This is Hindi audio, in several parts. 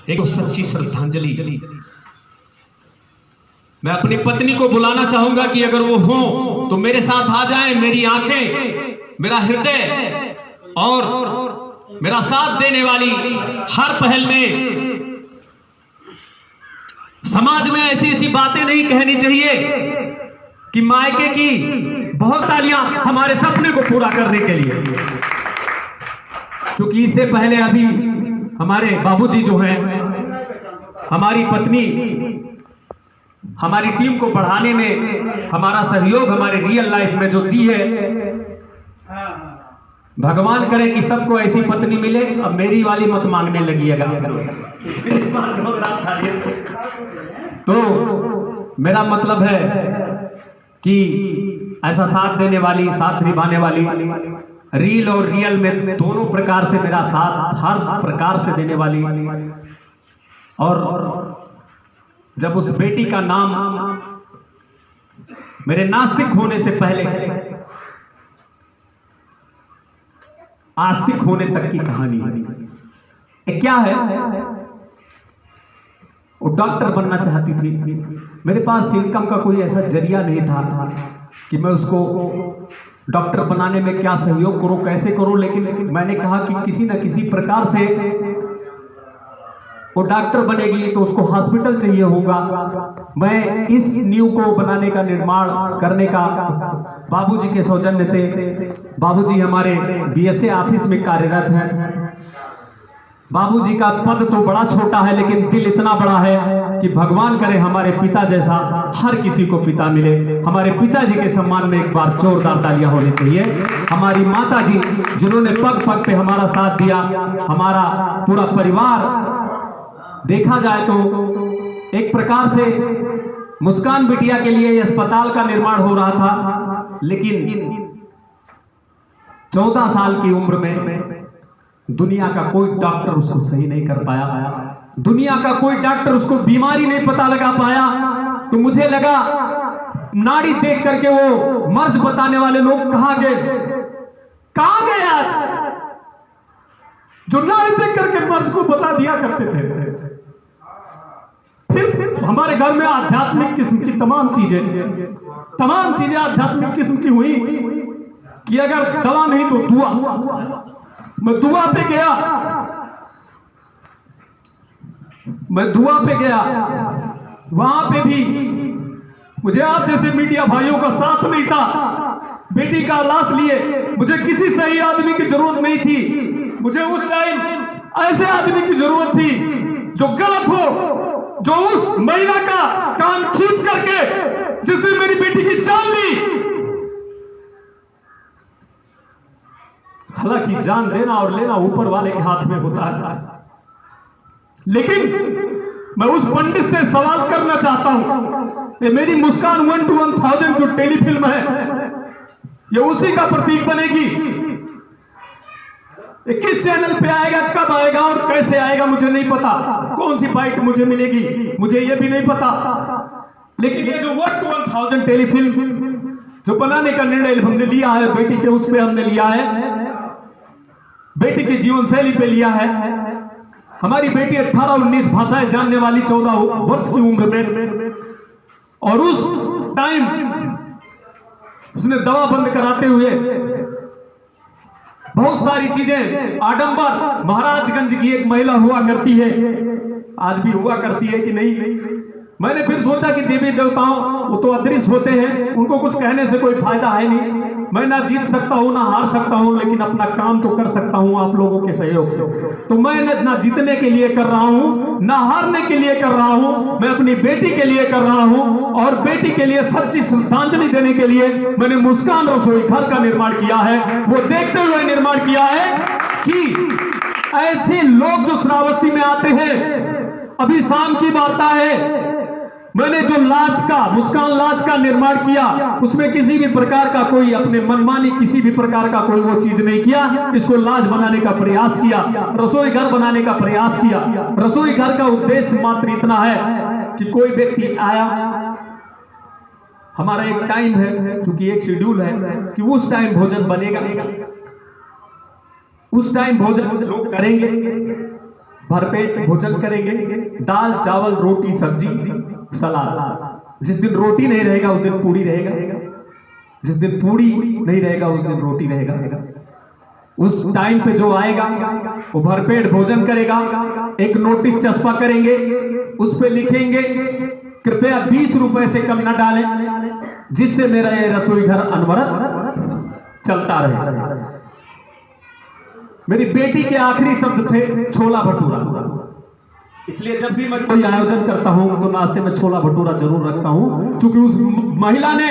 एक सच्ची श्रद्धांजलि। मैं अपनी पत्नी को बुलाना चाहूंगा कि अगर वो हो तो मेरे साथ आ जाएं। मेरी आंखें, मेरा हृदय और मेरा साथ देने वाली हर पहल में समाज में ऐसी ऐसी बातें नहीं कहनी चाहिए कि मायके की बहुत तालियां हमारे सपने को पूरा करने के लिए, क्योंकि इससे पहले अभी हमारे बाबूजी जो हैं, हमारी पत्नी हमारी टीम को बढ़ाने में हमारा सहयोग हमारे रियल लाइफ में जो दी है, भगवान करे कि सबको ऐसी पत्नी मिले। अब मेरी वाली मत मांगने लगिएगा। तो मेरा मतलब है कि ऐसा साथ देने वाली, साथ निभाने वाली, रील और रियल में दोनों प्रकार से मेरा साथ हर प्रकार से देने वाली, और जब उस बेटी का नाम मेरे नास्तिक होने से पहले आस्तिक होने तक की कहानी है। क्या है, वो डॉक्टर बनना चाहती थी। मेरे पास इनकम का कोई ऐसा जरिया नहीं था कि मैं उसको डॉक्टर बनाने में क्या सहयोग करूं, कैसे करूं, लेकिन मैंने कहा कि किसी न किसी प्रकार से वो डॉक्टर बनेगी तो उसको हॉस्पिटल चाहिए होगा। मैं इस नींव को बनाने का, निर्माण करने का बाबूजी के सौजन्य से, बाबूजी हमारे बीएसए ऑफिस में कार्यरत हैं। बाबूजी का पद तो बड़ा छोटा है लेकिन दिल इतना बड़ा है कि भगवान करे हमारे पिता जैसा हर किसी को पिता मिले। हमारे पिताजी के सम्मान में एक बार जोरदार तालियां होनी चाहिए। हमारी माता जी जिन्होंने पग पग पे हमारा साथ दिया, हमारा पूरा परिवार देखा जाए तो एक प्रकार से मुस्कान बिटिया के लिए अस्पताल का निर्माण हो रहा था, लेकिन 14 साल की उम्र में दुनिया का कोई डॉक्टर उसको सही नहीं कर पाया। दुनिया का कोई डॉक्टर उसको बीमारी नहीं पता लगा पाया। तो मुझे लगा नाड़ी देख करके वो मर्ज बताने वाले लोग कहां गए आज, जो नाड़ी देख करके मर्ज को बता दिया करते थे। फिर हमारे घर में आध्यात्मिक किस्म की तमाम चीजें आध्यात्मिक किस्म की हुई कि अगर दवा नहीं तो दुआ। मैं दुआ पे गया, वहां पे भी मुझे आप जैसे मीडिया भाइयों का साथ नहीं था। बेटी का लाश लिए मुझे किसी सही आदमी की जरूरत नहीं थी। मुझे उस टाइम ऐसे आदमी की जरूरत थी जो गलत हो, जो उस महिला का कान खींच करके जिसने मेरी बेटी की जान ली। हालांकि जान देना और लेना ऊपर वाले के हाथ में होता है, लेकिन मैं उस पंडित से सवाल करना चाहता हूं। ये मेरी मुस्कान 1 to 1000 जो टेलीफिल्म है, ये उसी का प्रतीक बनेगी। ये किस चैनल पे आएगा, कब आएगा और कैसे आएगा मुझे नहीं पता। कौन सी बाइट मुझे मिलेगी मुझे ये भी नहीं पता। लेकिन ये जो 1 to 1000 टेलीफिल्म जो बनाने का निर्णय हमने लिया है, बेटी के उस पे हमने लिया है, बेटी की जीवन शैली पे लिया है। हमारी बेटी 18-19 भाषाएं जानने वाली 14 वर्ष की उम्र में, और उस टाइम उसने दवा बंद कराते हुए बहुत सारी चीजें आडंबर। महाराजगंज की एक महिला हुआ करती है, आज भी हुआ करती है कि नहीं। मैंने फिर सोचा कि देवी देवताओं वो तो अदृश्य होते हैं, उनको कुछ कहने से कोई फायदा है नहीं। मैं ना जीत सकता हूं ना हार सकता हूं, लेकिन अपना काम तो कर सकता हूं आप लोगों के सहयोग से। तो मैं ना जीतने के लिए कर रहा हूं ना हारने के लिए कर रहा हूं, मैं अपनी बेटी के लिए कर रहा हूं। और बेटी के लिए सच्ची श्रद्धांजलि देने के लिए मैंने मुस्कान रसोई घर का निर्माण किया है। वो देखते हुए निर्माण किया है कि ऐसे लोग जो श्रावस्ती में आते हैं, अभी शाम की वार्ता है, मैंने जो लाज का, मुस्कान लाज का निर्माण किया, उसमें किसी भी प्रकार का कोई अपने मनमानी किसी भी प्रकार का कोई वो चीज नहीं किया। इसको लाज बनाने का प्रयास किया, रसोई घर बनाने का प्रयास किया। रसोई घर का उद्देश्य मात्र इतना है कि कोई व्यक्ति आया, हमारा एक टाइम है, क्योंकि एक शेड्यूल है कि उस टाइम भोजन बनेगा, उस टाइम भोजन लोग करेंगे। भरपेट भोजन करेंगे, दाल चावल रोटी सब्जी सलाद। जिस दिन रोटी नहीं रहेगा उस दिन पूड़ी रहेगा, जिस दिन पूड़ी नहीं रहेगा उस दिन रोटी रहेगा। उस टाइम पे जो आएगा वो भरपेट भोजन करेगा। एक नोटिस चस्पा करेंगे, उस पे लिखेंगे कृपया 20 रुपए से कम न डालें, जिससे मेरा ये रसोई घर अनवरत चलता रहे। मेरी बेटी के आखिरी शब्द थे छोला भटूरा, इसलिए जब भी मैं कोई आयोजन करता हूं तो नाश्ते में छोला भटूरा जरूर रखता हूं, क्योंकि उस महिला ने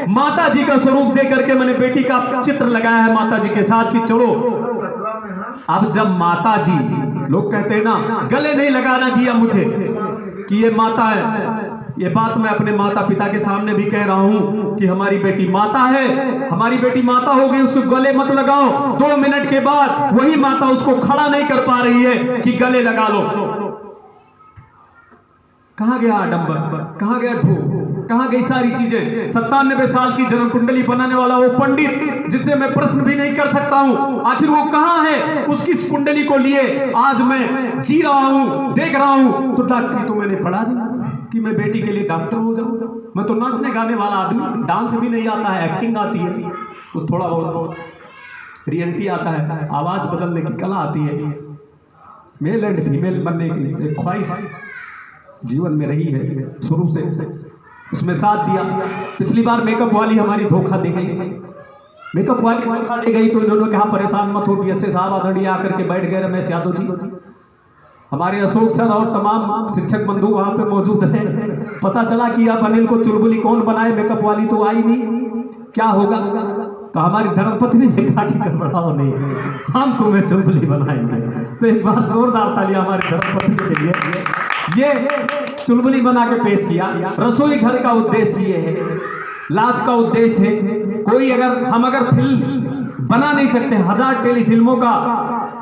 माता जी का स्वरूप दे करके मैंने बेटी का चित्र लगाया है माता जी के साथ कि चलो। अब जब माता जी, लोग कहते हैं ना गले नहीं लगाना दिया मुझे कि ये माता है, ये बात मैं अपने माता पिता के सामने भी कह रहा हूं कि हमारी बेटी माता है, हमारी बेटी माता हो गई, उसको गले मत लगाओ। 2 मिनट के बाद वही माता उसको खड़ा नहीं कर पा रही है कि गले लगा लो। कहां गया आडंबर, कहां गया ढो, कहां गई सारी चीजें। 97 साल की जन्म कुंडली बनाने वाला वो पंडित जिससे मैं प्रश्न भी नहीं कर सकता हूं, आखिर वो कहां है? उसकी इस कुंडली को लिए आज मैं जी रहा हूं, देख रहा हूं। तो डॉक्टरी तो मैंने पढ़ा नहीं कि मैं बेटी के लिए डॉक्टर हो जाऊं। मैं तो नाचने गाने वाला आदमी, डांस भी नहीं आता है, एक्टिंग आती है, कुछ थोड़ा बहुत रियलिटी आता है, आवाज बदलने की कला आती है। मेल एंड फीमेल बनने की एक ख्वाहिश जीवन में रही है शुरू से, उसमें साथ दिया। पिछली बार मेकअप वाली हमारी धोखा दे गई, मेकअप वाली धोखा दे गई तो इन्होंने कहा परेशान मत हो, बीएसए साहब आदरणीय आकर के बैठ गए रमेश यादव जी, हमारे अशोक सर और तमाम शिक्षक बंधु वहां पे मौजूद रहे। पता चला कि अब अनिल को चुलबुली कौन बनाए, मेकअप वाली तो आई नहीं, क्या होगा? तो हमारी धर्मपत्नी ने कहा कि घबराओ नहीं, हम तुम्हें चुलबुली बनाएंगे। तो एक बार जोरदार तालियां हमारी धर्मपत्नी के लिए। ये चुलबुली बना के पेश किया। रसोई घर का उद्देश्य ये है, लाज का उद्देश्य है। कोई हम अगर फिल्म बना नहीं सकते, 1000 टेलीफिल्मों का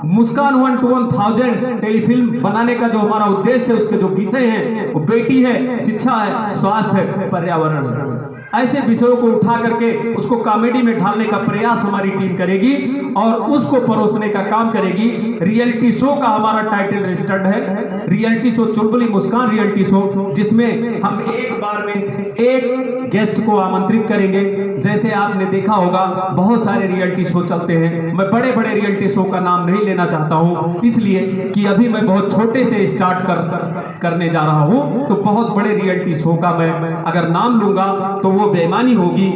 मुस्कान 1 to 1000 टेलीफिल्म बनाने का जो हमारा उद्देश्य है, उसके जो विषय हैं वो बेटी है, शिक्षा है, स्वास्थ्य है, पर्यावरण है। ऐसे विषयों को उठा करके उसको कॉमेडी में ढालने का प्रयास हमारी टीम करेगी और उसको परोसने का काम करेगी। रियलिटी शो का हमारा टाइटल रजिस्टर्ड है, रियलिटी शो चुलबुली मुस्कान रियलिटी शो, जिसमें हम एक बार में एक गेस्ट को आमंत्रित करेंगे। जैसे आपने देखा होगा बहुत सारे रियलिटी शो चलते हैं, मैं बड़े बड़े रियलिटी शो का नाम नहीं लेना चाहता हूं, इसलिए कि अभी मैं बहुत छोटे से स्टार्ट करने जा रहा हूं। तो बहुत बड़े रियलिटी शो का मैं अगर नाम लूंगा तो वो बेईमानी होगी,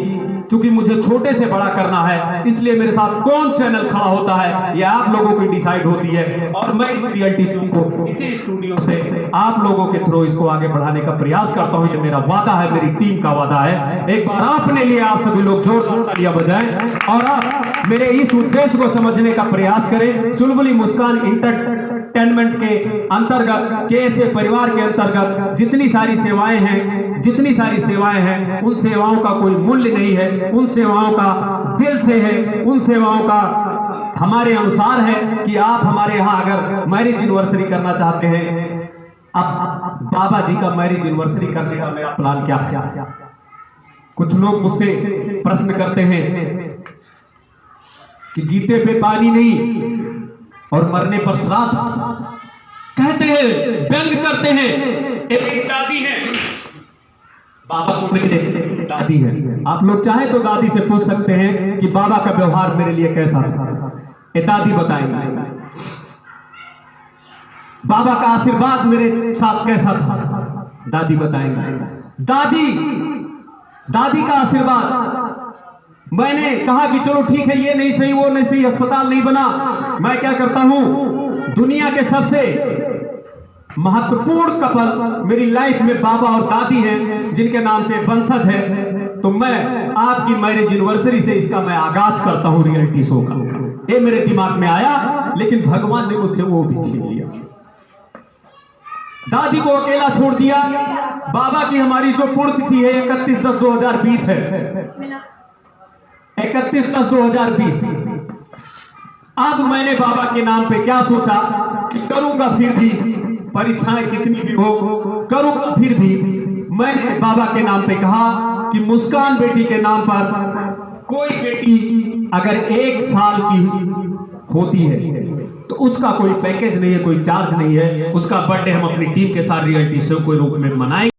क्योंकि मुझे छोटे से बड़ा करना है। इसलिए मेरे साथ कौन चैनल खड़ा होता है ये आप लोगों की डिसाइड होती है, और मैं इस रियलिटी को इसी स्टूडियो से आप लोगों के थ्रू इसको आगे बढ़ाने का प्रयास करता हूं। ये मेरा वादा है, मेरी टीम का वादा है। एक बार अपने लिए आप सभी लोग जोरदार तालियां बजाएं और आप मेरे इस उद्देश्य को समझने का प्रयास करें। चुलबुली मुस्कान एंटरटेनमेंट के अंतर्गत, केएसए परिवार के अंतर्गत जितनी सारी सेवाएं हैं, उन सेवाओं का कोई मूल्य नहीं है, उन सेवाओं का दिल से है, उन सेवाओं का हमारे अनुसार है कि आप हमारे यहाँ अगर मैरिज एनिवर्सरी करना चाहते हैं, अब बाबा जी का मैरिज एनिवर्सरी करने का मेरा प्लान क्या है। कुछ लोग मुझसे प्रश्न करते हैं कि जीते पे पानी नहीं और मरने पर श्राद्ध, कहते हैं, व्यंग करते हैं। एक दादी है, बाबा को मेरे दादी है, आप लोग चाहे तो दादी से पूछ सकते हैं कि बाबा का व्यवहार मेरे लिए कैसा था, ये दादी बताएंगे। बाबा का आशीर्वाद मेरे साथ कैसा था, दादी बताएंगे। दादी का आशीर्वाद, मैंने कहा कि चलो ठीक है, ये नहीं सही, वो नहीं सही, अस्पताल नहीं बना, मैं क्या करता हूं, दुनिया के सबसे महत्वपूर्ण कपल मेरी लाइफ में बाबा और दादी हैं, जिनके नाम से वंशज है। तो मैं आपकी मैरिज एनिवर्सरी से इसका मैं आगाज करता हूं रियलिटी शो का। ये मेरे दिमाग में आया, लेकिन भगवान ने मुझसे वो भी छीन लिया। दादी को अकेला छोड़ दिया। बाबा की हमारी जो पुण्यतिथि है 31/10/2020 है, 31/10/2020। अब मैंने बाबा के नाम पे क्या सोचा कि करूंगा, फिर भी परीक्षाएं कितनी भी हो करूंगा, फिर भी मैंने बाबा के नाम पे कहा कि मुस्कान बेटी के नाम पर कोई बेटी अगर 1 साल की होती है तो उसका कोई पैकेज नहीं है, कोई चार्ज नहीं है, उसका बर्थडे हम अपनी टीम के साथ रियलिटी शो के रूप में मनाएंगे।